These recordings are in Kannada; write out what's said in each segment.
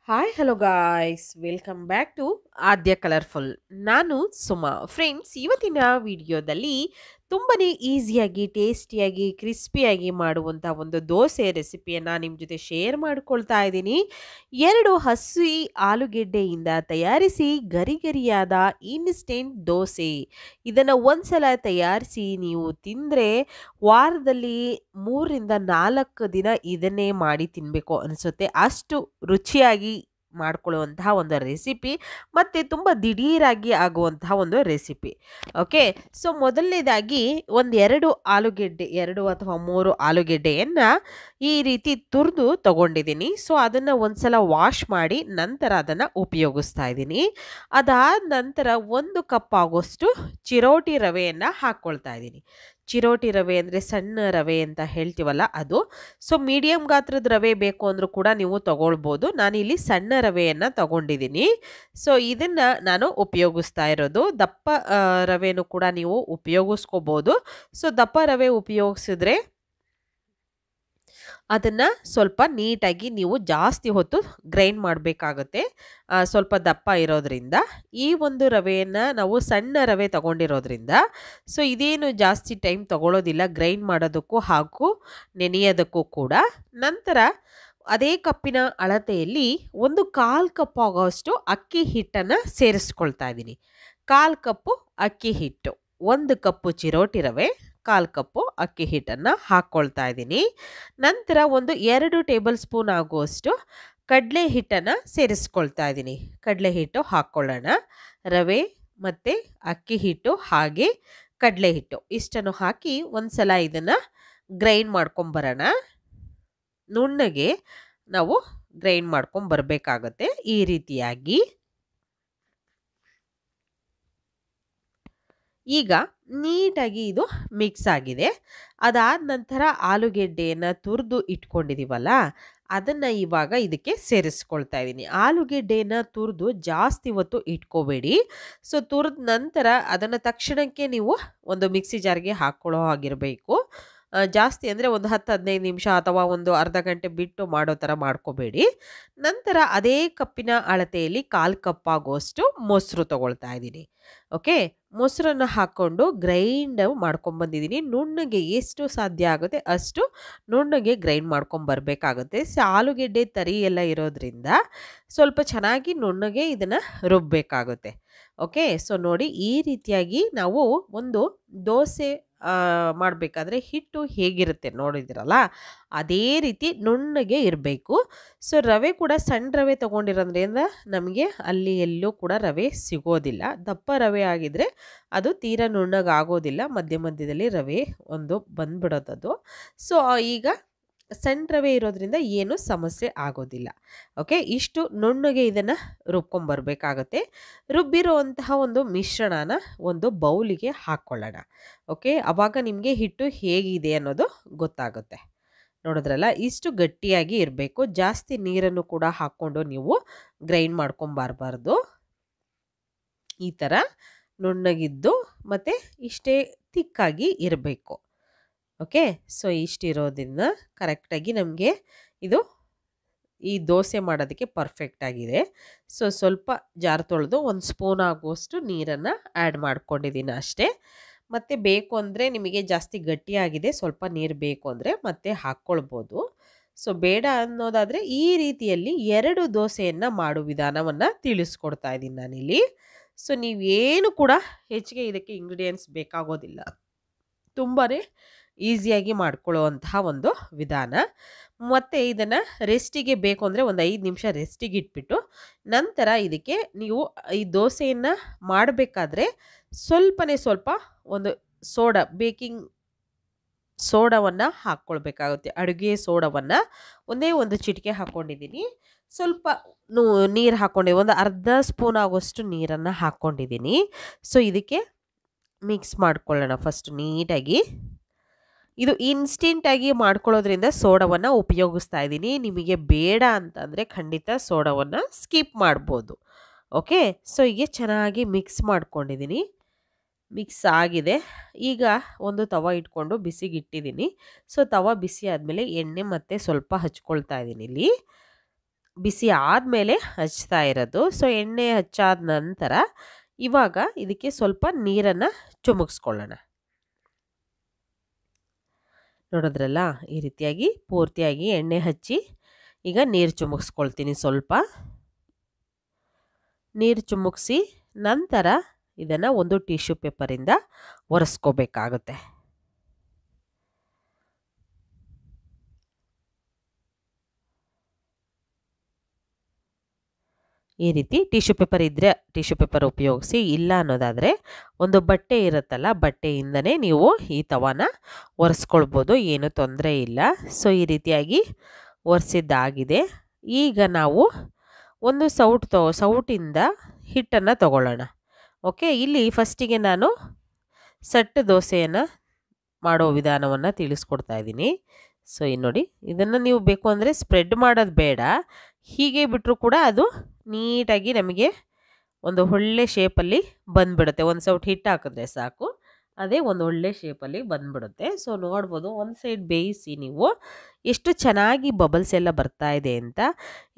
Hi hello guys welcome back to Aadya colourful. ನಾನು ಸುಮಾ. ಫ್ರೆಂಡ್ಸ್, ಇವತ್ತಿನ ವಿಡಿಯೋದಲ್ಲಿ ತುಂಬನೇ ಈಸಿಯಾಗಿ ಟೇಸ್ಟಿಯಾಗಿ ಕ್ರಿಸ್ಪಿಯಾಗಿ ಮಾಡುವಂಥ ಒಂದು ದೋಸೆ ರೆಸಿಪಿಯನ್ನು ನಿಮ್ಮ ಜೊತೆ ಶೇರ್ ಮಾಡ್ಕೊಳ್ತಾ ಇದ್ದೀನಿ. 2 ಹಸಿ ಆಲೂಗೆಡ್ಡೆಯಿಂದ ತಯಾರಿಸಿ ಗರಿಗರಿಯಾದ ಇನ್ಸ್ಟೆಂಟ್ ದೋಸೆ. ಇದನ್ನು ಒಂದ್ಸಲ ತಯಾರಿಸಿ ನೀವು ತಿಂದರೆ ವಾರದಲ್ಲಿ 3ರಿಂದ 4 ದಿನ ಇದನ್ನೇ ಮಾಡಿ ತಿನ್ನಬೇಕು ಅನಿಸುತ್ತೆ. ಅಷ್ಟು ರುಚಿಯಾಗಿ ಮಾಡ್ಕೊಳ್ಳುವಂತಹ ಒಂದು ರೆಸಿಪಿ ಮತ್ತು ತುಂಬ ದಿಢೀರಾಗಿ ಆಗುವಂತಹ ಒಂದು ರೆಸಿಪಿ. ಓಕೆ, ಸೊ ಮೊದಲನೇದಾಗಿ ಎರಡು ಆಲೂಗೆಡ್ಡೆ 2 ಅಥವಾ 3 ಆಲೂಗೆಡ್ಡೆಯನ್ನು ಈ ರೀತಿ ತುರಿದು ತಗೊಂಡಿದ್ದೀನಿ. ಸೊ ಅದನ್ನು ಒಂದ್ಸಲ ವಾಶ್ ಮಾಡಿ ನಂತರ ಅದನ್ನು ಉಪಯೋಗಿಸ್ತಾ ಇದ್ದೀನಿ. ಅದಾದ ನಂತರ 1 ಕಪ್ ಆಗೋಷ್ಟು ಚಿರೋಟಿ ರವೆಯನ್ನು ಹಾಕ್ಕೊಳ್ತಾ ಇದ್ದೀನಿ. ಚಿರೋಟಿ ರವೆ ಅಂದರೆ ಸಣ್ಣ ರವೆ ಅಂತ ಹೇಳ್ತೀವಲ್ಲ ಅದು. ಸೊ ಮೀಡಿಯಮ್ ಗಾತ್ರದ ರವೆ ಬೇಕು ಅಂದರೂ ಕೂಡ ನೀವು ತಗೊಳ್ಬೋದು. ನಾನಿಲ್ಲಿ ಸಣ್ಣ ರವೆಯನ್ನು ತಗೊಂಡಿದ್ದೀನಿ. ಸೊ ಇದನ್ನು ನಾನು ಉಪಯೋಗಿಸ್ತಾ ಇರೋದು. ದಪ್ಪ ರವೆನೂ ಕೂಡ ನೀವು ಉಪಯೋಗಿಸ್ಕೋಬೋದು. ಸೊ ದಪ್ಪ ರವೆ ಉಪಯೋಗಿಸಿದ್ರೆ ಅದನ್ನು ಸ್ವಲ್ಪ ನೀಟಾಗಿ ನೀವು ಜಾಸ್ತಿ ಹೊತ್ತು ಗ್ರೈಂಡ್ ಮಾಡಬೇಕಾಗುತ್ತೆ, ಸ್ವಲ್ಪ ದಪ್ಪ ಇರೋದ್ರಿಂದ. ಈ ಒಂದು ರವೆಯನ್ನು ನಾವು ಸಣ್ಣ ರವೆ ತಗೊಂಡಿರೋದ್ರಿಂದ ಸೊ ಇದೇನು ಜಾಸ್ತಿ ಟೈಮ್ ತಗೊಳ್ಳೋದಿಲ್ಲ ಗ್ರೈಂಡ್ ಮಾಡೋದಕ್ಕೂ ಹಾಗೂ ನೆನೆಯೋದಕ್ಕೂ ಕೂಡ. ನಂತರ ಅದೇ ಕಪ್ಪಿನ ಅಳತೆಯಲ್ಲಿ 1/4 ಕಪ್ ಆಗೋಷ್ಟು ಅಕ್ಕಿ ಹಿಟ್ಟನ್ನು ಸೇರಿಸ್ಕೊಳ್ತಾ ಇದ್ದೀನಿ. 1/4 ಕಪ್ಪು ಅಕ್ಕಿ ಹಿಟ್ಟು, 1 ಕಪ್ಪು ಚಿರೋಟಿ ರವೆ, 1/4 ಕಪ್ಪು ಅಕ್ಕಿ ಹಿಟ್ಟನ್ನು ಹಾಕ್ಕೊಳ್ತಾ ಇದ್ದೀನಿ. ನಂತರ 2 ಟೇಬಲ್ ಸ್ಪೂನ್ ಆಗುವಷ್ಟು ಕಡಲೆ ಹಿಟ್ಟನ್ನು ಸೇರಿಸ್ಕೊಳ್ತಾ ಇದ್ದೀನಿ. ಕಡಲೆ ಹಿಟ್ಟು ಹಾಕ್ಕೊಳ್ಳೋಣ. ರವೆ ಮತ್ತು ಅಕ್ಕಿ ಹಿಟ್ಟು ಹಾಗೆ ಕಡಲೆ ಹಿಟ್ಟು ಇಷ್ಟನ್ನು ಹಾಕಿ ಒಂದ್ಸಲ ಇದನ್ನು ಗ್ರೈಂಡ್ ಮಾಡ್ಕೊಂಬರೋಣ. ನುಣ್ಣಗೆ ನಾವು ಗ್ರೈಂಡ್ ಮಾಡ್ಕೊಂಬರ್ಬೇಕಾಗತ್ತೆ ಈ ರೀತಿಯಾಗಿ. ಈಗ ನೀಟಾಗಿ ಇದು ಮಿಕ್ಸ್ ಆಗಿದೆ. ಅದಾದ ನಂತರ ಆಲೂಗೆಡ್ಡೆಯನ್ನು ತುರಿದು ಇಟ್ಕೊಂಡಿದ್ದೀವಲ್ಲ ಅದನ್ನು ಇವಾಗ ಇದಕ್ಕೆ ಸೇರಿಸ್ಕೊಳ್ತಾ ಇದ್ದೀನಿ. ಆಲೂಗೆಡ್ಡೆಯನ್ನು ತುರಿದು ಜಾಸ್ತಿ ಹೊತ್ತು ಇಟ್ಕೋಬೇಡಿ. ಸೊ ತುರಿದ ನಂತರ ಅದನ್ನು ತಕ್ಷಣಕ್ಕೆ ನೀವು ಒಂದು ಮಿಕ್ಸಿ ಜಾರ್ಗೆ ಹಾಕ್ಕೊಳ್ಳೋ ಆಗಿರಬೇಕು. ಜಾಸ್ತಿ ಅಂದರೆ ಒಂದು 10-15 ನಿಮಿಷ ಅಥವಾ ಒಂದು ಅರ್ಧ ಗಂಟೆ ಬಿಟ್ಟು ಮಾಡೋ ಥರ ಮಾಡ್ಕೋಬೇಡಿ. ನಂತರ ಅದೇ ಕಪ್ಪಿನ ಅಳತೆಯಲ್ಲಿ 1/4 ಕಪ್ ಆಗೋಷ್ಟು ಮೊಸರು ತಗೊಳ್ತಾ ಇದ್ದೀನಿ. ಓಕೆ, ಮೊಸರನ್ನು ಹಾಕ್ಕೊಂಡು ಗ್ರೈಂಡ್ ಮಾಡ್ಕೊಂಬಂದಿದ್ದೀನಿ. ನುಣ್ಣಗೆ ಎಷ್ಟು ಸಾಧ್ಯ ಆಗುತ್ತೆ ಅಷ್ಟು ನುಣ್ಣಗೆ ಗ್ರೈಂಡ್ ಮಾಡ್ಕೊಂಬರ್ಬೇಕಾಗುತ್ತೆ. ಸೊ ಆಲೂಗೆಡ್ಡೆ ತರಿ ಎಲ್ಲ ಇರೋದ್ರಿಂದ ಸ್ವಲ್ಪ ಚೆನ್ನಾಗಿ ನುಣ್ಣಗೆ ಇದನ್ನು ರುಬ್ಬಬೇಕಾಗುತ್ತೆ. ಓಕೆ, ಸೊ ನೋಡಿ ಈ ರೀತಿಯಾಗಿ ನಾವು ಒಂದು ದೋಸೆ ಮಾಡಬೇಕಾದ್ರೆ ಹಿಟ್ಟು ಹೇಗಿರುತ್ತೆ ನೋಡಿದಿರಲ್ಲ ಅದೇ ರೀತಿ ನುಣ್ಣಗೆ ಇರಬೇಕು. ಸೊ ರವೆ ಕೂಡ ಸಣ್ಣ ರವೆ ತೊಗೊಂಡಿರೋದ್ರಿಂದ ನಮಗೆ ಅಲ್ಲಿ ಎಲ್ಲೂ ಕೂಡ ರವೆ ಸಿಗೋದಿಲ್ಲ. ದಪ್ಪ ರವೆ ಆಗಿದ್ದರೆ ಅದು ತೀರಾ ನುಣ್ಣಗಾಗೋದಿಲ್ಲ, ಮಧ್ಯ ಮಧ್ಯದಲ್ಲಿ ರವೆ ಒಂದು ಬಂದ್ಬಿಡೋದದು. ಸೊ ಈಗ ಸಣ್ಣ ರವೆ ಇರೋದ್ರಿಂದ ಏನೂ ಸಮಸ್ಯೆ ಆಗೋದಿಲ್ಲ. ಓಕೆ, ಇಷ್ಟು ನುಣ್ಣಗೆ ಇದನ್ನು ರುಬ್ಕೊಂಬರ್ಬೇಕಾಗತ್ತೆ. ರುಬ್ಬಿರುವಂತಹ ಒಂದು ಮಿಶ್ರಣನ ಒಂದು ಬೌಲಿಗೆ ಹಾಕ್ಕೊಳ್ಳೋಣ. ಓಕೆ, ಆವಾಗ ನಿಮಗೆ ಹಿಟ್ಟು ಹೇಗಿದೆ ಅನ್ನೋದು ಗೊತ್ತಾಗುತ್ತೆ. ನೋಡಿದ್ರಲ್ಲ, ಇಷ್ಟು ಗಟ್ಟಿಯಾಗಿ ಇರಬೇಕು. ಜಾಸ್ತಿ ನೀರನ್ನು ಕೂಡ ಹಾಕ್ಕೊಂಡು ನೀವು ಗ್ರೈಂಡ್ ಮಾಡ್ಕೊಂಬರ್ಬಾರ್ದು. ಈ ಥರ ನುಣ್ಣಗಿದ್ದು ಮತ್ತು ಇಷ್ಟೇ ತಿಕ್ಕಾಗಿ ಇರಬೇಕು. ಓಕೆ, ಸೊ ಇಷ್ಟಿರೋದ್ರಿಂದ ಕರೆಕ್ಟಾಗಿ ನಮಗೆ ಇದು ಈ ದೋಸೆ ಮಾಡೋದಕ್ಕೆ ಪರ್ಫೆಕ್ಟ್ ಆಗಿದೆ. ಸೊ ಸ್ವಲ್ಪ ಜಾರ್ ತೊಳೆದು 1 ಸ್ಪೂನ್ ಆಗುವಷ್ಟು ನೀರನ್ನು ಆ್ಯಡ್ ಮಾಡ್ಕೊಂಡಿದ್ದೀನಿ ಅಷ್ಟೇ. ಮತ್ತು ಬೇಕು ಅಂದರೆ ನಿಮಗೆ ಜಾಸ್ತಿ ಗಟ್ಟಿಯಾಗಿದೆ, ಸ್ವಲ್ಪ ನೀರು ಬೇಕು ಅಂದರೆ ಮತ್ತೆ ಹಾಕ್ಕೊಳ್ಬೋದು. ಸೊ ಬೇಡ ಅನ್ನೋದಾದರೆ ಈ ರೀತಿಯಲ್ಲಿ 2 ದೋಸೆಯನ್ನು ಮಾಡೋ ವಿಧಾನವನ್ನು ತಿಳಿಸ್ಕೊಡ್ತಾ ಇದ್ದೀನಿ ನಾನಿಲ್ಲಿ. ಸೊ ನೀವೇನು ಕೂಡ ಹೆಚ್ಚಿಗೆ ಇದಕ್ಕೆ ಇಂಗ್ರೀಡಿಯೆಂಟ್ಸ್ ಬೇಕಾಗೋದಿಲ್ಲ. ತುಂಬಾ ಈಸಿಯಾಗಿ ಮಾಡ್ಕೊಳ್ಳುವಂತಹ ಒಂದು ವಿಧಾನ. ಮತ್ತು ಇದನ್ನು ರೆಸ್ಟಿಗೆ ಬೇಕು ಅಂದರೆ ಒಂದು 5 ನಿಮಿಷ ರೆಸ್ಟಿಗೆ ಇಟ್ಬಿಟ್ಟು ನಂತರ ಇದಕ್ಕೆ ನೀವು ಈ ದೋಸೆಯನ್ನು ಮಾಡಬೇಕಾದ್ರೆ ಸ್ವಲ್ಪ ಒಂದು ಸೋಡಾ, ಬೇಕಿಂಗ್ ಸೋಡಾವನ್ನು ಹಾಕ್ಕೊಳ್ಬೇಕಾಗುತ್ತೆ. ಅಡುಗೆ ಸೋಡಾವನ್ನು ಒಂದು ಚಿಟಿಕೆ ಹಾಕ್ಕೊಂಡಿದ್ದೀನಿ. ಸ್ವಲ್ಪ ನೀರು ಹಾಕ್ಕೊಂಡಿದ್ದೀನಿ, ಒಂದು ಅರ್ಧ ಸ್ಪೂನ್ ಆಗೋಷ್ಟು ನೀರನ್ನು ಹಾಕ್ಕೊಂಡಿದ್ದೀನಿ. ಸೊ ಇದಕ್ಕೆ ಮಿಕ್ಸ್ ಮಾಡ್ಕೊಳ್ಳೋಣ ಫಸ್ಟ್ ನೀಟಾಗಿ. ಇದು ಇನ್ಸ್ಟೆಂಟಾಗಿ ಮಾಡ್ಕೊಳ್ಳೋದ್ರಿಂದ ಸೋಡಾವನ್ನು ಉಪಯೋಗಿಸ್ತಾ ಇದ್ದೀನಿ. ನಿಮಗೆ ಬೇಡ ಅಂತಂದರೆ ಖಂಡಿತ ಸೋಡಾವನ್ನು ಸ್ಕಿಪ್ ಮಾಡ್ಬೋದು. ಓಕೆ, ಸೊ ಹೀಗೆ ಚೆನ್ನಾಗಿ ಮಿಕ್ಸ್ ಮಾಡ್ಕೊಂಡಿದ್ದೀನಿ. ಮಿಕ್ಸ್ ಆಗಿದೆ. ಈಗ ಒಂದು ತವ ಇಟ್ಕೊಂಡು ಬಿಸಿಗೆ ಇಟ್ಟಿದ್ದೀನಿ. ಸೊ ತವ ಬಿಸಿ ಆದಮೇಲೆ ಎಣ್ಣೆ ಮತ್ತು ಸ್ವಲ್ಪ ಹಚ್ಕೊಳ್ತಾ ಇದ್ದೀನಿ ಇಲ್ಲಿ. ಬಿಸಿ ಆದಮೇಲೆ ಹಚ್ತಾ ಇರೋದು. ಸೊ ಎಣ್ಣೆ ಹಚ್ಚಾದ ನಂತರ ಇವಾಗ ಇದಕ್ಕೆ ಸ್ವಲ್ಪ ನೀರನ್ನು ಚುಮುಕ್ಸ್ಕೊಳ್ಳೋಣ. ನೋಡಿದ್ರಲ್ಲ, ಈ ರೀತಿಯಾಗಿ ಪೂರ್ತಿಯಾಗಿ ಎಣ್ಣೆ ಹಚ್ಚಿ ಈಗ ನೀರು ಚುಮುಕ್ಸ್ಕೊಳ್ತೀನಿ. ಸ್ವಲ್ಪ ನೀರು ಚುಮುಕ್ಸಿ ನಂತರ ಇದನ್ನು ಒಂದು ಟಿಶ್ಯೂ ಪೇಪರಿಂದ ಒರೆಸ್ಕೋಬೇಕಾಗುತ್ತೆ. ಈ ರೀತಿ ಟಿಶ್ಯೂ ಪೇಪರ್ ಇದ್ದರೆ ಟಿಶ್ಯೂ ಪೇಪರ್ ಉಪಯೋಗಿಸಿ, ಇಲ್ಲ ಅನ್ನೋದಾದರೆ ಒಂದು ಬಟ್ಟೆ ಇರುತ್ತಲ್ಲ, ಬಟ್ಟೆಯಿಂದನೇ ನೀವು ಈ ತವಾನ ಒರೆಸ್ಕೊಳ್ಬೋದು, ಏನೂ ತೊಂದರೆ ಇಲ್ಲ. ಸೊ ಈ ರೀತಿಯಾಗಿ ಒರೆಸಿದ್ದಾಗಿದೆ. ಈಗ ನಾವು ಒಂದು ಸೌಟಿಂದ ಹಿಟ್ಟನ್ನು ತಗೊಳ್ಳೋಣ. ಓಕೆ, ಇಲ್ಲಿ ಫಸ್ಟಿಗೆ ನಾನು ಸೆಟ್ ದೋಸೆಯನ್ನು ಮಾಡೋ ವಿಧಾನವನ್ನು ತಿಳಿಸ್ಕೊಡ್ತಾ ಇದ್ದೀನಿ. ಸೊ ನೋಡಿ, ಇದನ್ನು ನೀವು ಬೇಕು ಅಂದರೆ ಸ್ಪ್ರೆಡ್ ಮಾಡೋದು ಬೇಡ, ಹೀಗೆ ಬಿಟ್ಟರೂ ಕೂಡ ಅದು ನೀಟಾಗಿ ನಮಗೆ ಒಂದು ಒಳ್ಳೆ ಶೇಪಲ್ಲಿ ಬಂದುಬಿಡುತ್ತೆ. ಒಂದು ಸೌಟ್ ಹಿಟ್ಟು ಹಾಕಿದ್ರೆ ಸಾಕು, ಅದೇ ಒಂದು ಒಳ್ಳೆ ಶೇಪಲ್ಲಿ ಬಂದುಬಿಡುತ್ತೆ. ಸೊ ನೋಡ್ಬೋದು, ಒಂದು ಸೈಡ್ ಬೇಯಿಸಿ ನೀವು ಎಷ್ಟು ಚೆನ್ನಾಗಿ ಬಬಲ್ಸ್ ಎಲ್ಲ ಬರ್ತಾ ಇದೆ ಅಂತ.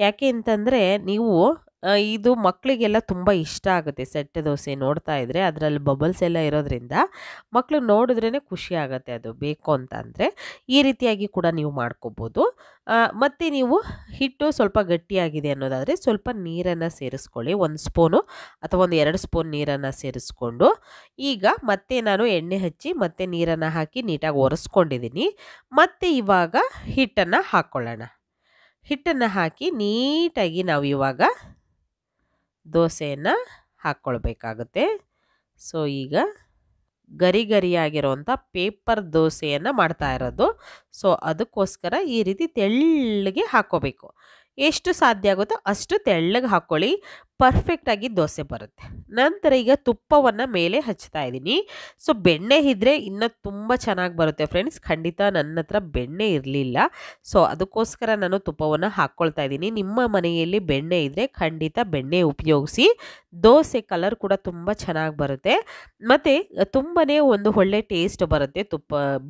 ಯಾಕೆ ಅಂತಂದರೆ ನೀವು ಇದು ಮಕ್ಕಳಿಗೆಲ್ಲ ತುಂಬ ಇಷ್ಟ ಆಗುತ್ತೆ. ಸೆಟ್ ದೋಸೆ ನೋಡ್ತಾ ಇದ್ದರೆ ಅದರಲ್ಲಿ ಬಬಲ್ಸ್ ಎಲ್ಲ ಇರೋದ್ರಿಂದ ಮಕ್ಕಳು ನೋಡಿದ್ರೇ ಖುಷಿ ಆಗುತ್ತೆ, ಅದು ಬೇಕು ಅಂತ ಅಂದರೆ ಈ ರೀತಿಯಾಗಿ ಕೂಡ ನೀವು ಮಾಡ್ಕೋಬೋದು. ಮತ್ತು ನೀವು ಹಿಟ್ಟು ಸ್ವಲ್ಪ ಗಟ್ಟಿಯಾಗಿದೆ ಅನ್ನೋದಾದರೆ ಸ್ವಲ್ಪ ನೀರನ್ನು ಸೇರಿಸ್ಕೊಳ್ಳಿ. 1 ಸ್ಪೂನು ಅಥವಾ ಒಂದು 2 ಸ್ಪೂನ್ ನೀರನ್ನು ಸೇರಿಸ್ಕೊಂಡು ಈಗ ಮತ್ತೆ ನಾನು ಎಣ್ಣೆ ಹಚ್ಚಿ ಮತ್ತೆ ನೀರನ್ನು ಹಾಕಿ ನೀಟಾಗಿ ಒರೆಸ್ಕೊಂಡಿದ್ದೀನಿ. ಮತ್ತು ಇವಾಗ ಹಿಟ್ಟನ್ನು ಹಾಕ್ಕೊಳ್ಳೋಣ. ಹಿಟ್ಟನ್ನು ಹಾಕಿ ನೀಟಾಗಿ ನಾವು ಇವಾಗ ದೋಸೆಯನ್ನು ಹಾಕ್ಕೊಳ್ಬೇಕಾಗುತ್ತೆ. ಸೊ ಈಗ ಗರಿಯಾಗಿರುವಂಥ ಪೇಪರ್ ದೋಸೆಯನ್ನು ಮಾಡ್ತಾ ಇರೋದು. ಸೊ ಅದಕ್ಕೋಸ್ಕರ ಈ ರೀತಿ ತೆಳ್ಳಗೆ ಹಾಕ್ಕೋಬೇಕು. ಎಷ್ಟು ಸಾಧ್ಯ ಆಗುತ್ತೋ ಅಷ್ಟು ತೆಳ್ಳಗೆ ಹಾಕ್ಕೊಳ್ಳಿ, ಪರ್ಫೆಕ್ಟಾಗಿ ದೋಸೆ ಬರುತ್ತೆ. ನಂತರ ಈಗ ತುಪ್ಪವನ್ನು ಮೇಲೆ ಹಚ್ತಾ ಇದ್ದೀನಿ. ಸೊ ಬೆಣ್ಣೆ ಇದ್ದರೆ ಇನ್ನೂ ತುಂಬ ಚೆನ್ನಾಗಿ ಬರುತ್ತೆ ಫ್ರೆಂಡ್ಸ್. ಖಂಡಿತ ನನ್ನ ಹತ್ರ ಬೆಣ್ಣೆ ಇರಲಿಲ್ಲ, ಸೊ ಅದಕ್ಕೋಸ್ಕರ ನಾನು ತುಪ್ಪವನ್ನು ಹಾಕ್ಕೊಳ್ತಾ ಇದ್ದೀನಿ. ನಿಮ್ಮ ಮನೆಯಲ್ಲಿ ಬೆಣ್ಣೆ ಇದ್ದರೆ ಖಂಡಿತ ಬೆಣ್ಣೆ ಉಪಯೋಗಿಸಿ. ದೋಸೆ ಕಲರ್ ಕೂಡ ತುಂಬ ಚೆನ್ನಾಗಿ ಬರುತ್ತೆ ಮತ್ತು ತುಂಬಾ ಒಂದು ಒಳ್ಳೆ ಟೇಸ್ಟ್ ಬರುತ್ತೆ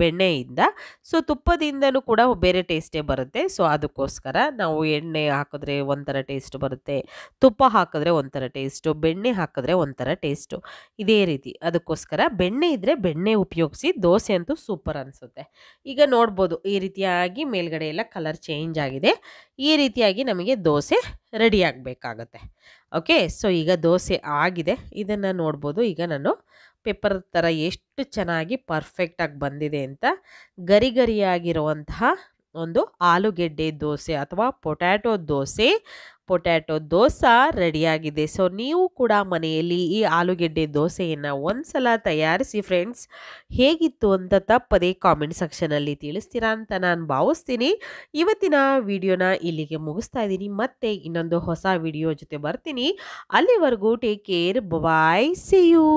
ಬೆಣ್ಣೆಯಿಂದ. ಸೊ ತುಪ್ಪದಿಂದನೂ ಕೂಡ ಬೇರೆ ಟೇಸ್ಟೇ ಬರುತ್ತೆ. ಸೊ ಅದಕ್ಕೋಸ್ಕರ ನಾವು ಎಣ್ಣೆ ಹಾಕಿದ್ರೆ ಒಂಥರ ಟೇಸ್ಟ್ ಬರುತ್ತೆ, ತುಪ್ಪ ಹಾಕಿದ್ರೆ ಒಂಥರ ಟೇಸ್ಟು, ಬೆಣ್ಣೆ ಹಾಕಿದ್ರೆ ಒಂಥರ ಟೇಸ್ಟು, ಇದೇ ರೀತಿ. ಅದಕ್ಕೋಸ್ಕರ ಬೆಣ್ಣೆ ಇದ್ದರೆ ಬೆಣ್ಣೆ ಉಪಯೋಗಿಸಿ. ದೋಸೆ ಅಂತೂ ಸೂಪರ್ ಅನಿಸುತ್ತೆ. ಈಗ ನೋಡ್ಬೋದು, ಈ ರೀತಿಯಾಗಿ ಮೇಲ್ಗಡೆ ಎಲ್ಲ ಕಲರ್ ಚೇಂಜ್ ಆಗಿದೆ. ಈ ರೀತಿಯಾಗಿ ನಮಗೆ ದೋಸೆ ರೆಡಿ ಆಗಬೇಕಾಗತ್ತೆ. ಓಕೆ, ಸೊ ಈಗ ದೋಸೆ ಆಗಿದೆ. ಇದನ್ನು ನೋಡ್ಬೋದು, ಈಗ ನಾನು ಪೇಪರ್ ಥರ ಎಷ್ಟು ಚೆನ್ನಾಗಿ ಪರ್ಫೆಕ್ಟಾಗಿ ಬಂದಿದೆ ಅಂತ. ಗರಿಯಾಗಿರುವಂತಹ ಒಂದು ಆಲೂಗೆಡ್ಡೆ ದೋಸೆ ಅಥವಾ ಪೊಟ್ಯಾಟೊ ದೋಸೆ ರೆಡಿಯಾಗಿದೆ. ಸೊ ನೀವು ಕೂಡ ಮನೆಯಲ್ಲಿ ಈ ಆಲೂಗೆಡ್ಡೆ ದೋಸೆಯನ್ನು ಒಂದ್ಸಲ ತಯಾರಿಸಿ ಫ್ರೆಂಡ್ಸ್. ಹೇಗಿತ್ತು ಅಂತ ತಪ್ಪದೇ ಕಾಮೆಂಟ್ ಸೆಕ್ಷನಲ್ಲಿ ತಿಳಿಸ್ತೀರಾ ಅಂತ ನಾನು ಭಾವಿಸ್ತೀನಿ. ಇವತ್ತಿನ ವಿಡಿಯೋನ ಇಲ್ಲಿಗೆ ಮುಗಿಸ್ತಾ ಇದ್ದೀನಿ. ಮತ್ತೆ ಇನ್ನೊಂದು ಹೊಸ ವಿಡಿಯೋ ಜೊತೆ ಬರ್ತೀನಿ. ಅಲ್ಲಿವರೆಗೂ take care, bye, see you.